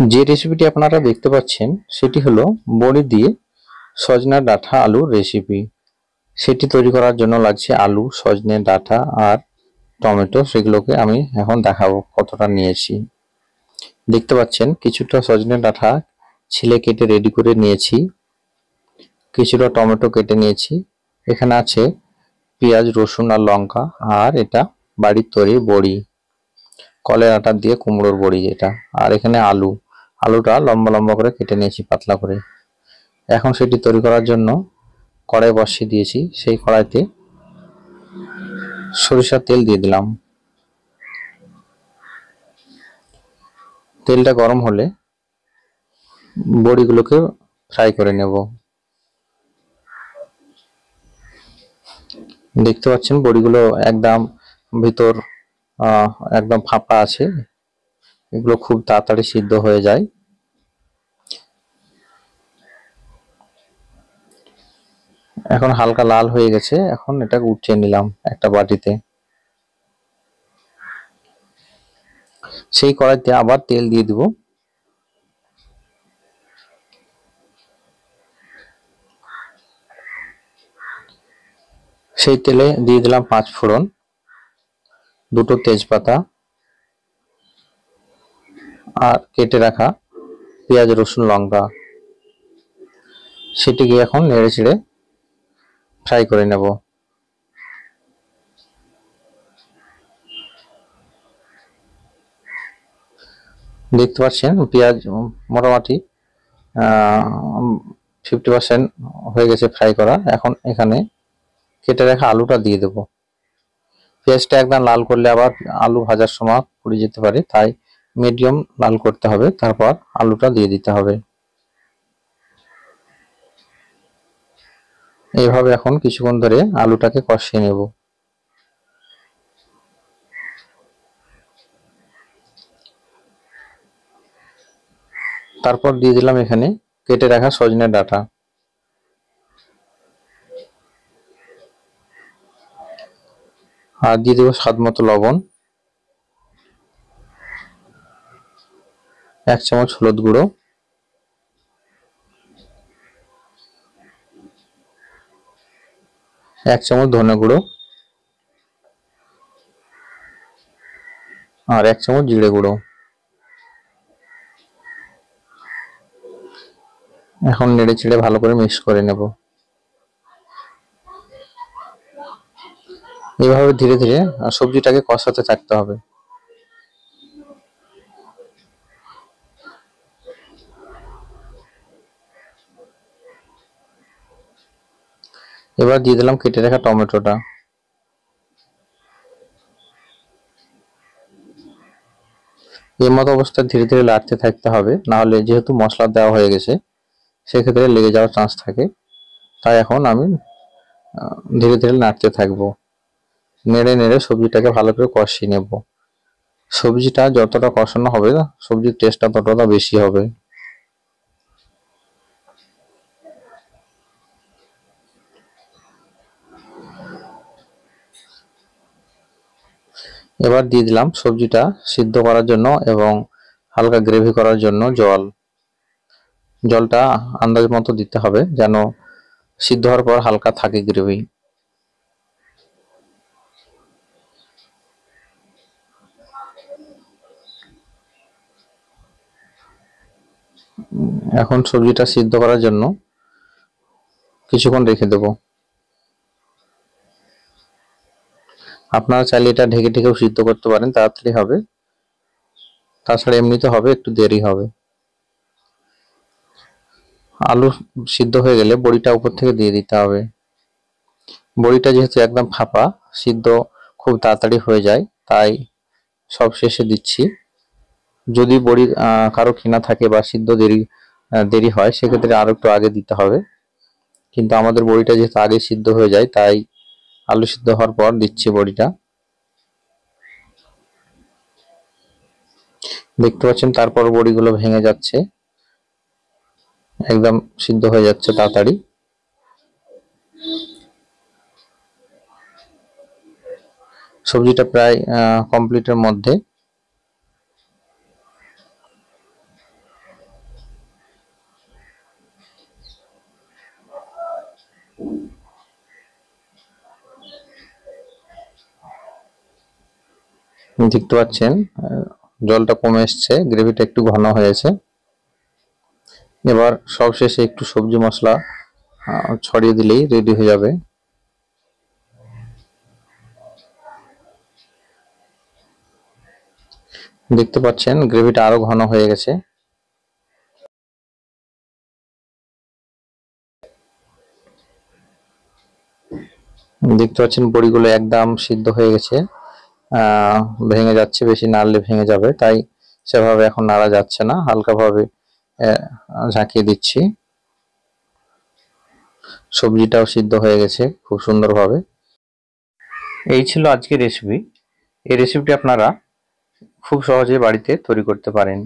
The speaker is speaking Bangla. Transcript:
যে রেসিপিটি আপনারা দেখতে পাচ্ছেন সেটি হলো বড়ি দিয়ে সজনা ডাঁটা আলুর রেসিপি। সেটি তৈরি করার জন্য লাগছে আলু, সজনে ডাঁটা আর টমেটো। সেগুলোকে আমি এখন দেখাবো কতটা নিয়েছি। দেখতে পাচ্ছেন কিছুটা সজনে ডাঁটা ছিলে কেটে রেডি করে নিয়েছি, কিছুটা টমেটো কেটে নিয়েছি, এখানে আছে পেঁয়াজ, রসুন আর লঙ্কা, আর এটা বাড়ির তৈরি বড়ি, কলের আটা দিয়ে কুমড়োর বড়ি যেটা। আর এখানে আলুটা লম্বা লম্বা করে কেটে নিয়েছি পাতলা করে। এখন সেটি তৈরি করার জন্য কড়াই বসিয়ে দিয়েছি। সেই কড়াইতে সরিষার তেল দিয়ে দিলাম। তেলটা গরম হলে বড়িগুলোকে ফ্রাই করে নেব। দেখতে পাচ্ছেন বড়িগুলো একদম ভিতর একদম ফাঁপা আছে, এগুলো খুব তাড়াতাড়ি সিদ্ধ হয়ে যায়। এখন হালকা লাল হয়ে গেছে, এখন এটাকে উঠিয়ে নিলাম একটা বাটিতে। সেই কড়াইতে আবার তেল দিয়ে দিব। সেই তেলে দিয়ে দিলাম 5 ফোড়ন, দুটো তেজপাতা আর কেটে রাখা পেঁয়াজ, রসুন, লঙ্কা। সেটিকে এখন নেড়ে চেড়ে ফ্রাই করে নেব। দেখতে পাচ্ছেন পেঁয়াজ মোটামুটি 50% হয়ে গেছে ফ্রাই করা। এখন এখানে কেটে রাখা আলুটা দিয়ে দেব। পেঁয়াজটা একদম লাল করলে আবার আলু ভাজার সময় পুড়ে যেতে পারে, তাই মিডিয়াম লাল করতে হবে, তারপর আলুটা দিয়ে দিতে হবে। এইভাবে এখন কিছুক্ষণ ধরে আলুটাকে কষিয়ে নেব। তারপর দিয়ে দিলাম এখানে কেটে রাখা সজনে ডাঁটা, আর দিয়ে দেবো স্বাদ মতো লবণ, 1 চামচ হলুদ গুঁড়ো, 1 চামচ ধনে গুঁড়ো আর 1 চামচ জিরে গুঁড়ো। এখন নেড়ে চেড়ে ভালো করে মিক্স করে নেব। এইভাবে ধীরে ধীরে সবজিটাকে কষাতে থাকতে হবে। এবার দিয়ে দিলাম কেটে রাখা টমেটোটা। এই মতো অবস্থায় ধীরে ধীরে নাড়তে থাকতে হবে, না হলে যেহেতু মশলা দেওয়া হয়ে গেছে সেক্ষেত্রে লেগে যাওয়ার চান্স থাকে। তাই এখন আমি ধীরে ধীরে নাড়তে থাকবো। নেড়ে নেড়ে সবজিটাকে ভালো করে কষিয়ে নেব। সবজিটা যতটা কষানো হবে সবজির টেস্টটা ততটা বেশি হবে। এবার দিয়ে দিলাম সবজিটা সিদ্ধ করার জন্য এবং হালকা গ্রেভি করার জন্য জল। জলটা আন্দাজ মতো দিতে হবে যেন সিদ্ধ হওয়ার পর হালকা থাকে গ্রেভি। এখন সবজিটা সিদ্ধ করার জন্য কিছুক্ষণ রেখে দেব। আপনারা চাইলে এটা ঢেকে ঢেকেও সিদ্ধ করতে পারেন, তাড়াতাড়ি হবে। তাছাড়া এমনিতে হবে, একটু দেরি হবে। আলু সিদ্ধ হয়ে গেলে বড়িটা উপর থেকে দিয়ে দিতে হবে। বড়িটা যেহেতু একদম ফাঁপা, সিদ্ধ খুব তাড়াতাড়ি হয়ে যায়, তাই সব শেষে দিচ্ছি। যদি বড়ি কারো কিনা থাকে বা সিদ্ধ দেরি হয় সেক্ষেত্রে আরো একটু আগে দিতে হবে, কিন্তু আমাদের বড়িটা যেহেতু আগে সিদ্ধ হয়ে যায় তাই আলু সিদ্ধ হওয়ার পর দিচ্ছি বড়িটা। দেখতে পাচ্ছেন তারপর বড়িগুলো ভেঙে যাচ্ছে, একদম সিদ্ধ হয়ে যাচ্ছে তাড়াতাড়ি। সবজিটা প্রায় কমপ্লিটের মধ্যে। দেখতে পাচ্ছেন জলটা কমে এসছে, গ্রেভিটা একটু ঘন হয়েছে। এবার সবশেষে একটু সবজি মশলা ছড়িয়ে দিলেই রেডি হয়ে যাবে। দেখতে পাচ্ছেন গ্রেভিটা আরো ঘন হয়ে গেছে। দেখতে পাচ্ছেন বড়িগুলো একদম সিদ্ধ হয়ে গেছে, ভেঙে যাচ্ছে, বেশি নাড়লে ভেঙে যাবে, তাই সেভাবে এখন নাড়া যাচ্ছে না, হালকাভাবে ঝাঁকিয়ে দিচ্ছি। সবজিটাও সিদ্ধ হয়ে গেছে খুব সুন্দরভাবে। এই ছিল আজকের রেসিপি। এই রেসিপিটি আপনারা খুব সহজে বাড়িতে তৈরি করতে পারেন।